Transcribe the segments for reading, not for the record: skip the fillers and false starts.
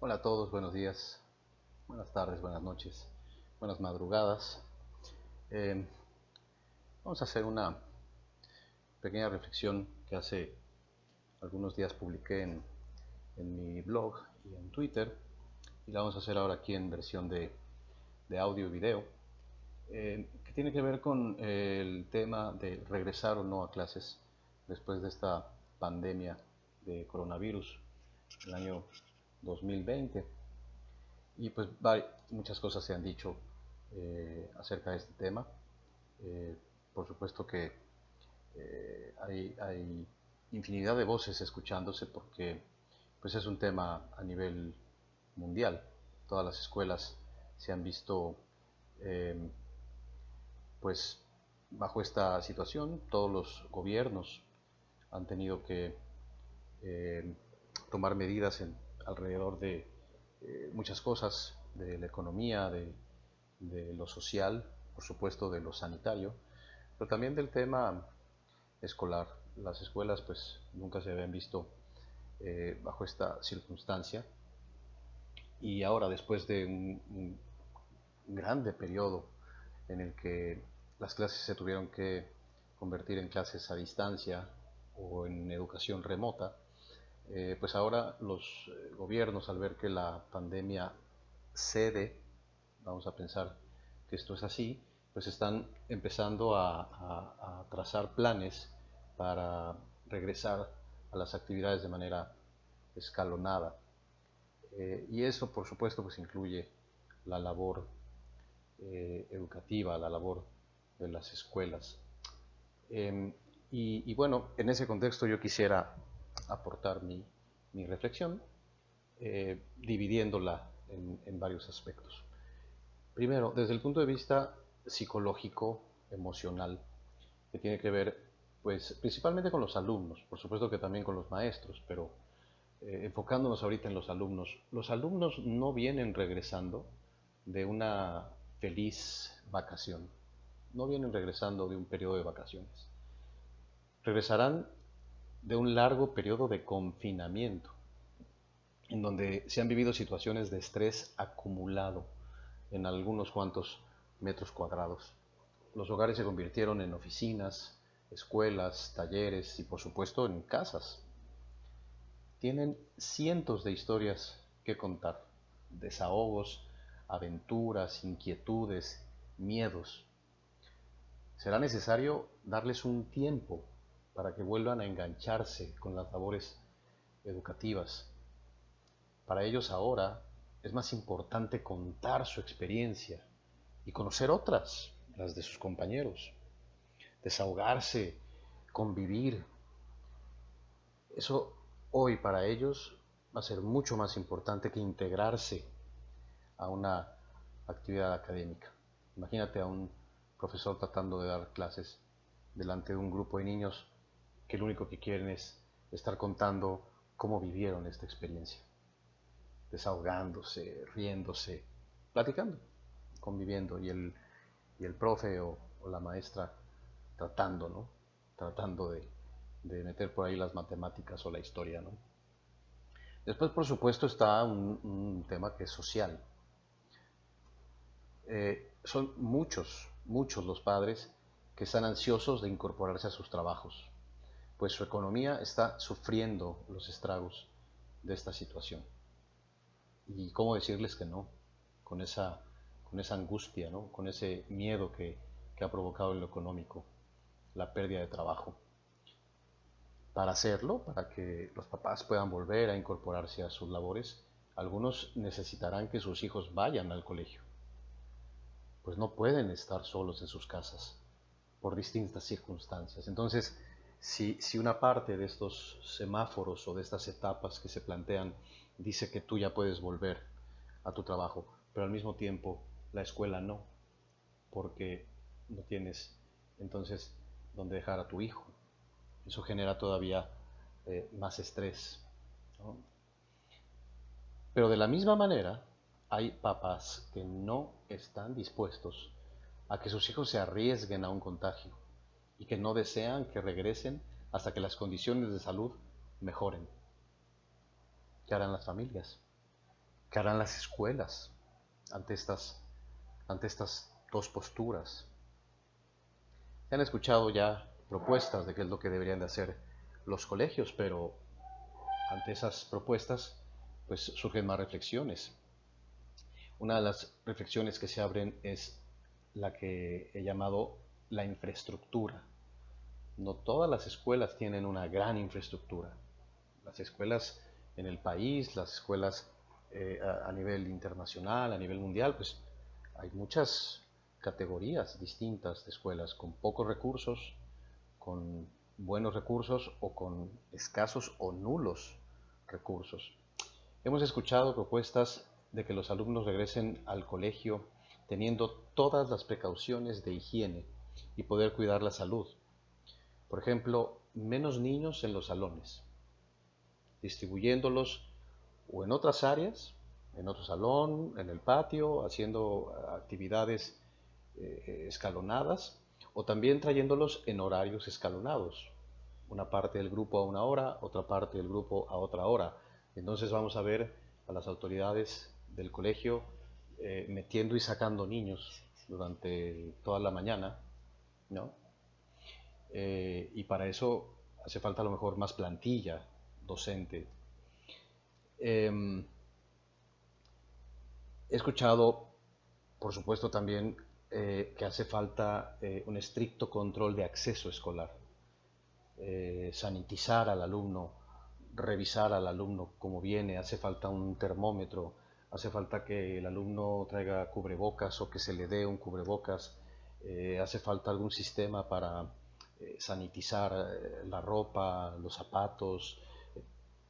Hola a todos, buenos días, buenas tardes, buenas noches, buenas madrugadas. Eh, Vamos a hacer una pequeña reflexión que hace algunos días publiqué en mi blog y en Twitter, y la vamos a hacer ahora aquí en versión de audio y video, que tiene que ver con el tema de regresar o no a clases después de esta pandemia de coronavirus el año 2020. Y pues muchas cosas se han dicho acerca de este tema. Eh, por supuesto que hay infinidad de voces escuchándose porque pues es un tema a nivel mundial. Todas las escuelas se han visto eh, pues bajo esta situación. Todos los gobiernos han tenido que eh, tomar medidas alrededor de muchas cosas, de la economía, de lo social, por supuesto de lo sanitario, pero también del tema escolar. Las escuelas pues nunca se habían visto bajo esta circunstancia, y ahora después de un grande periodo en el que las clases se tuvieron que convertir en clases a distancia o en educación remota, pues ahora los gobiernos, al ver que la pandemia cede, vamos a pensar que esto es así, pues están empezando a trazar planes para regresar a las actividades de manera escalonada. Y eso, por supuesto, pues incluye la labor educativa, la labor de las escuelas. Eh, y bueno, en ese contexto yo quisiera aportar mi reflexión, dividiéndola en varios aspectos. Primero, desde el punto de vista psicológico, emocional, que tiene que ver, pues, principalmente con los alumnos, por supuesto que también con los maestros, pero enfocándonos ahorita en los alumnos no vienen regresando de una feliz vacación, no vienen regresando de un periodo de vacaciones, regresarán de un largo periodo de confinamiento, en donde se han vivido situaciones de estrés acumulado en algunos cuantos metros cuadrados. Los hogares se convirtieron en oficinas, escuelas, talleres y por supuesto en casas. Tienen cientos de historias que contar, desahogos, aventuras, inquietudes, miedos. Será necesario darles un tiempo para que vuelvan a engancharse con las labores educativas. Para ellos ahora es más importante contar su experiencia y conocer otras, las de sus compañeros, desahogarse, convivir. Eso hoy para ellos va a ser mucho más importante que integrarse a una actividad académica. Imagínate a un profesor tratando de dar clases delante de un grupo de niños que lo único que quieren es estar contando cómo vivieron esta experiencia, desahogándose, riéndose, platicando, conviviendo, y el profe o la maestra tratando, ¿no? Tratando de meter por ahí las matemáticas o la historia, ¿no? Después, por supuesto, está un tema que es social. Son muchos los padres que están ansiosos de incorporarse a sus trabajos, pues su economía está sufriendo los estragos de esta situación. Y cómo decirles que no, con esa angustia, ¿no? Con ese miedo que ha provocado en lo económico, la pérdida de trabajo. Para hacerlo, para que los papás puedan volver a incorporarse a sus labores, algunos necesitarán que sus hijos vayan al colegio, pues no pueden estar solos en sus casas por distintas circunstancias. Entonces, si una parte de estos semáforos o de estas etapas que se plantean dice que tú ya puedes volver a tu trabajo, pero al mismo tiempo la escuela no, porque no tienes entonces dónde dejar a tu hijo, eso genera todavía más estrés, ¿no? Pero de la misma manera, hay papás que no están dispuestos a que sus hijos se arriesguen a un contagio y que no desean que regresen hasta que las condiciones de salud mejoren. ¿Qué harán las familias? ¿Qué harán las escuelas ante estas dos posturas? Se han escuchado ya propuestas de qué es lo que deberían de hacer los colegios, pero ante esas propuestas pues surgen más reflexiones. Una de las reflexiones que se abren es la que he llamado la infraestructura. No todas las escuelas tienen una gran infraestructura. Las escuelas en el país, las escuelas a nivel internacional, a nivel mundial, pues hay muchas categorías distintas de escuelas con pocos recursos, con buenos recursos o con escasos o nulos recursos. Hemos escuchado propuestas de que los alumnos regresen al colegio teniendo todas las precauciones de higiene y poder cuidar la salud. Por ejemplo, menos niños en los salones, distribuyéndolos o en otras áreas, en otro salón, en el patio, haciendo actividades escalonadas, o también trayéndolos en horarios escalonados. Una parte del grupo a una hora, otra parte del grupo a otra hora. Entonces vamos a ver a las autoridades del colegio metiendo y sacando niños durante toda la mañana, ¿no? Y para eso hace falta a lo mejor más plantilla docente. He escuchado, por supuesto, también que hace falta un estricto control de acceso escolar, sanitizar al alumno, revisar al alumno cómo viene, hace falta un termómetro, hace falta que el alumno traiga cubrebocas o que se le dé un cubrebocas, hace falta algún sistema para sanitizar la ropa, los zapatos,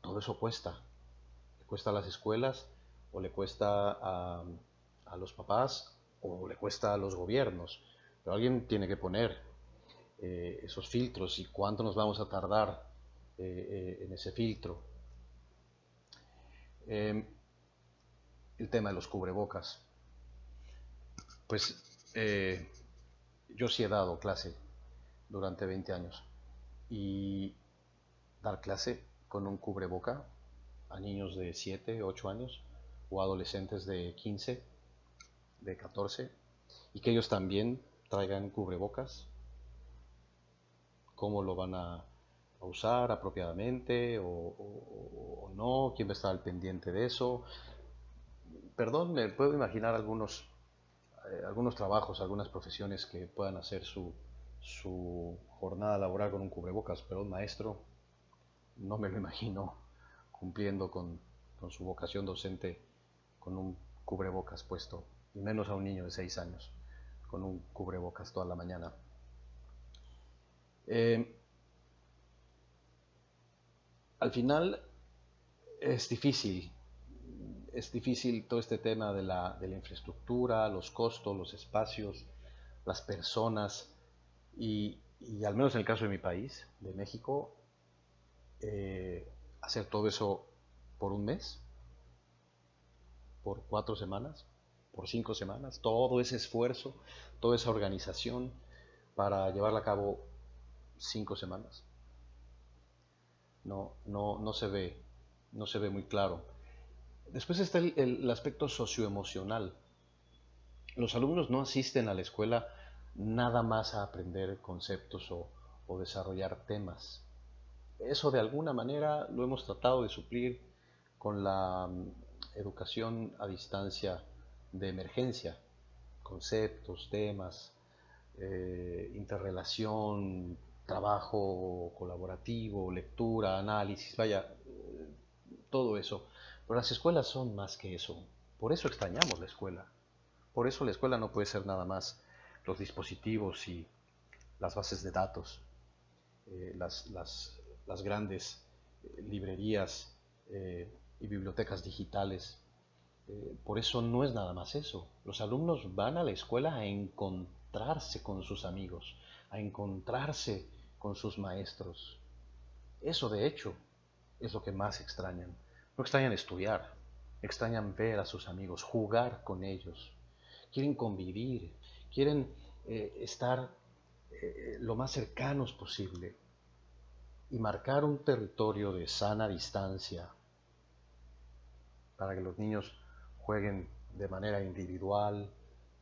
todo eso cuesta. Le cuesta a las escuelas o le cuesta a los papás o le cuesta a los gobiernos. Pero alguien tiene que poner esos filtros y cuánto nos vamos a tardar en ese filtro. El tema de los cubrebocas. Pues yo sí he dado clase durante 20 años y dar clase con un cubreboca a niños de 7, 8 años o adolescentes de 15, de 14 y que ellos también traigan cubrebocas, cómo lo van a usar apropiadamente o no, quién va a estar al pendiente de eso. Perdón, me puedo imaginar algunos trabajos, algunas profesiones que puedan hacer su jornada laboral con un cubrebocas, pero un maestro no me lo imagino cumpliendo con su vocación docente con un cubrebocas puesto, y menos a un niño de 6 años con un cubrebocas toda la mañana. Al final es difícil todo este tema de la infraestructura, los costos, los espacios, las personas y al menos en el caso de mi país, de México, hacer todo eso por un mes, por 4 semanas, por 5 semanas, todo ese esfuerzo, toda esa organización para llevarla a cabo 5 semanas. No se ve, no se ve muy claro. Después está el aspecto socioemocional. Los alumnos no asisten a la escuela nada más a aprender conceptos o desarrollar temas. Eso de alguna manera lo hemos tratado de suplir con la educación a distancia de emergencia, conceptos, temas, interrelación, trabajo colaborativo, lectura, análisis, vaya, todo eso. Pero las escuelas son más que eso. Por eso extrañamos la escuela. Por eso la escuela no puede ser nada más los dispositivos y las bases de datos, las grandes librerías y bibliotecas digitales. Por eso no es nada más eso. Los alumnos van a la escuela a encontrarse con sus amigos, a encontrarse con sus maestros. Eso de hecho es lo que más extrañan. No extrañan estudiar, extrañan ver a sus amigos, jugar con ellos. Quieren convivir, quieren estar lo más cercanos posible y marcar un territorio de sana distancia para que los niños jueguen de manera individual,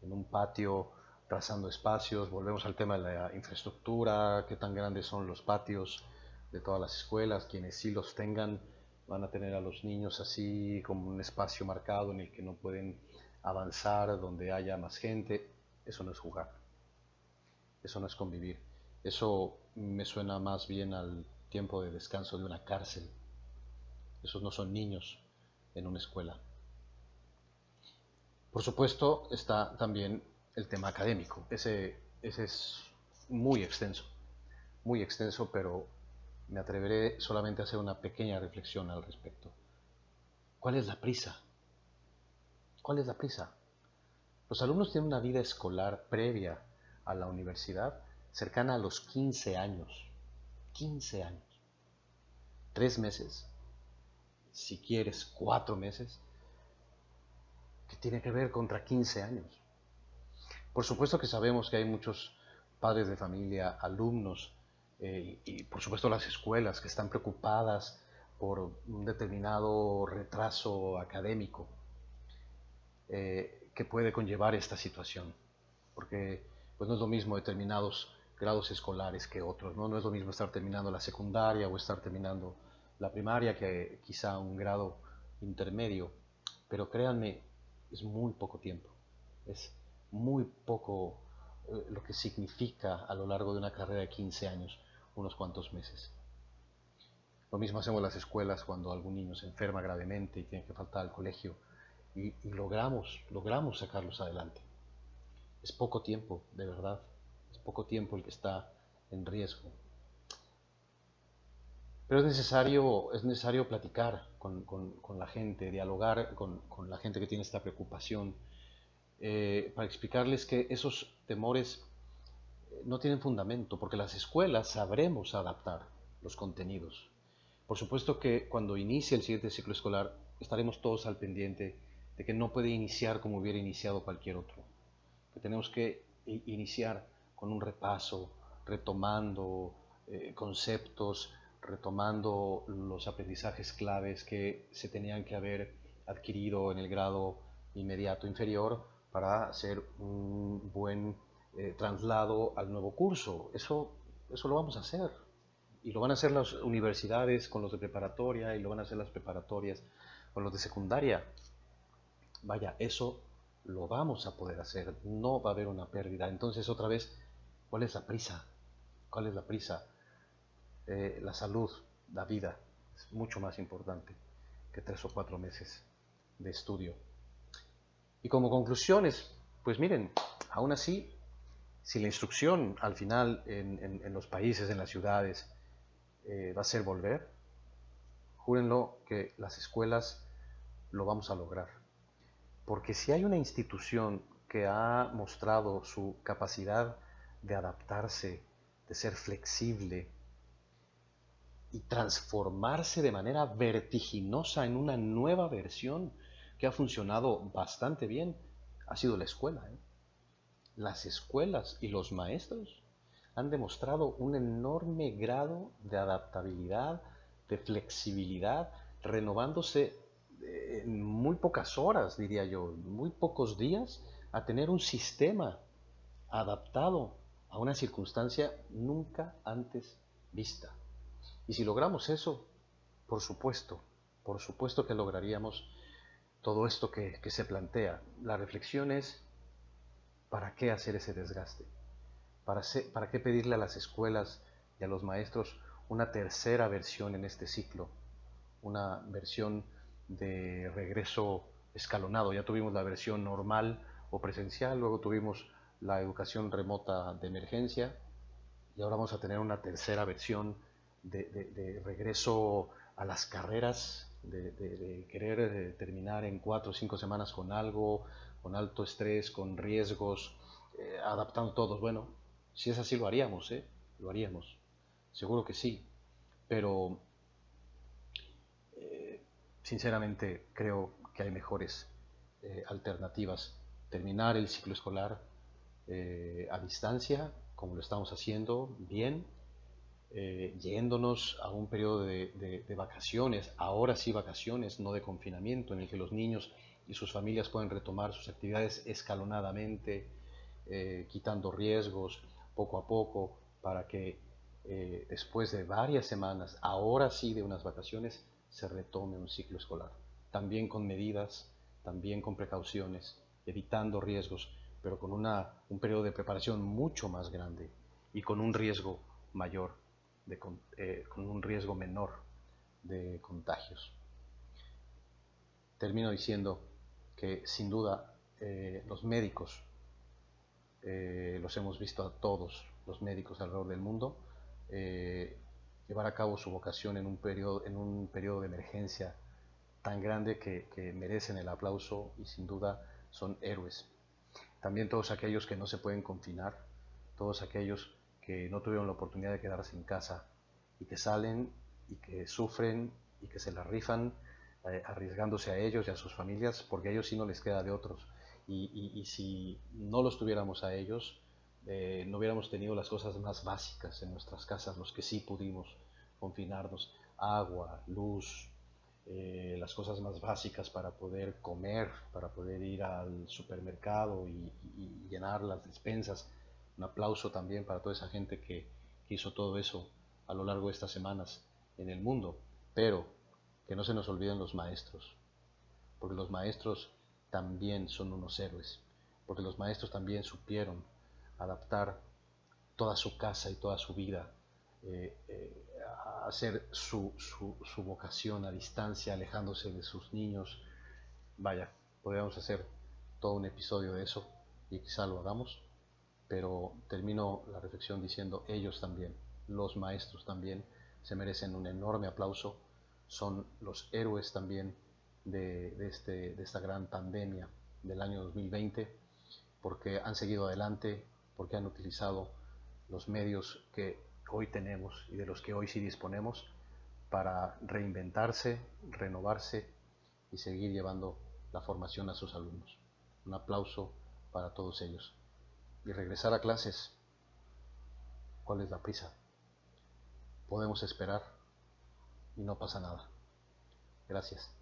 en un patio, trazando espacios. Volvemos al tema de la infraestructura, qué tan grandes son los patios de todas las escuelas. Quienes sí los tengan van a tener a los niños así como un espacio marcado en el que no pueden avanzar, donde haya más gente. Eso no es jugar, eso no es convivir. Eso me suena más bien al tiempo de descanso de una cárcel. Esos no son niños en una escuela. Por supuesto está también el tema académico. Ese es muy extenso, pero me atreveré solamente a hacer una pequeña reflexión al respecto. ¿Cuál es la prisa? ¿Cuál es la prisa? Los alumnos tienen una vida escolar previa a la universidad cercana a los 15 años. 15 años. 3 meses, si quieres 4 meses, que tiene que ver contra 15 años. Por supuesto que sabemos que hay muchos padres de familia, alumnos y por supuesto las escuelas que están preocupadas por un determinado retraso académico que puede conllevar esta situación. Porque pues no es lo mismo determinados grados escolares que otros, ¿no? No es lo mismo estar terminando la secundaria o estar terminando la primaria que quizá un grado intermedio. Pero créanme, es muy poco tiempo. Es muy poco lo que significa a lo largo de una carrera de 15 años, unos cuantos meses. Lo mismo hacemos las escuelas cuando algún niño se enferma gravemente y tiene que faltar al colegio y logramos sacarlos adelante. Es poco tiempo, de verdad, es poco tiempo el que está en riesgo. Pero es necesario platicar con la gente, dialogar con la gente que tiene esta preocupación, para explicarles que esos temores no tienen fundamento, porque las escuelas sabremos adaptar los contenidos. Por supuesto que cuando inicie el siguiente ciclo escolar estaremos todos al pendiente de que no puede iniciar como hubiera iniciado cualquier otro, que tenemos que iniciar con un repaso, retomando conceptos, retomando los aprendizajes claves que se tenían que haber adquirido en el grado inmediato inferior para hacer un buen traslado al nuevo curso. Eso lo vamos a hacer. Y lo van a hacer las universidades con los de preparatoria y lo van a hacer las preparatorias con los de secundaria. Vaya, eso lo vamos a poder hacer, no va a haber una pérdida. Entonces, otra vez, ¿cuál es la prisa? ¿Cuál es la prisa? La salud, la vida, es mucho más importante que 3 o 4 meses de estudio. Y como conclusiones, pues miren, aún así, si la instrucción al final en los países, en las ciudades, va a ser volver, júrenlo que las escuelas lo vamos a lograr. Porque si hay una institución que ha mostrado su capacidad de adaptarse, de ser flexible y transformarse de manera vertiginosa en una nueva versión que ha funcionado bastante bien, ha sido la escuela, ¿eh? Las escuelas y los maestros han demostrado un enorme grado de adaptabilidad, de flexibilidad, renovándose en muy pocas horas, diría yo, en muy pocos días, a tener un sistema adaptado a una circunstancia nunca antes vista. Y si logramos eso, por supuesto que lograríamos todo esto que se plantea. La reflexión es, ¿para qué hacer ese desgaste? ¿Para qué pedirle a las escuelas y a los maestros una tercera versión en este ciclo? Una versión de regreso escalonado. Ya tuvimos la versión normal o presencial, luego tuvimos la educación remota de emergencia y ahora vamos a tener una tercera versión de regreso a las carreras, de querer terminar en 4 o 5 semanas con algo, con alto estrés, con riesgos, adaptando todos. Bueno, si es así lo haríamos, lo haríamos, seguro que sí, pero sinceramente creo que hay mejores alternativas. Terminar el ciclo escolar a distancia, como lo estamos haciendo, bien, yéndonos a un periodo de vacaciones, ahora sí vacaciones, no de confinamiento, en el que los niños y sus familias pueden retomar sus actividades escalonadamente, quitando riesgos poco a poco, para que después de varias semanas, ahora sí de unas vacaciones, se retome un ciclo escolar. También con medidas, también con precauciones, evitando riesgos, pero con un periodo de preparación mucho más grande y con un riesgo mayor, con un riesgo menor de contagios. Termino diciendo que sin duda los médicos, los hemos visto a todos los médicos alrededor del mundo, llevar a cabo su vocación en un periodo de emergencia tan grande que merecen el aplauso y sin duda son héroes. También todos aquellos que no se pueden confinar, todos aquellos que no tuvieron la oportunidad de quedarse en casa y que salen y que sufren y que se la rifan arriesgándose a ellos y a sus familias, porque a ellos sí no les queda de otros. Y si no los tuviéramos a ellos, no hubiéramos tenido las cosas más básicas en nuestras casas, los que sí pudimos confinarnos: agua, luz, las cosas más básicas para poder comer, para poder ir al supermercado y llenar las despensas. Un aplauso también para toda esa gente que hizo todo eso a lo largo de estas semanas en el mundo. Pero que no se nos olviden los maestros, porque los maestros también son unos héroes, porque los maestros también supieron adaptar toda su casa y toda su vida, a hacer su vocación a distancia, alejándose de sus niños. Vaya, podríamos hacer todo un episodio de eso y quizá lo hagamos, pero termino la reflexión diciendo: ellos también, los maestros también, se merecen un enorme aplauso, son los héroes también de esta gran pandemia del año 2020, porque han seguido adelante, porque han utilizado los medios que hoy tenemos y de los que hoy sí disponemos para reinventarse, renovarse y seguir llevando la formación a sus alumnos. Un aplauso para todos ellos. Y regresar a clases, ¿cuál es la prisa? Podemos esperar y no pasa nada. Gracias.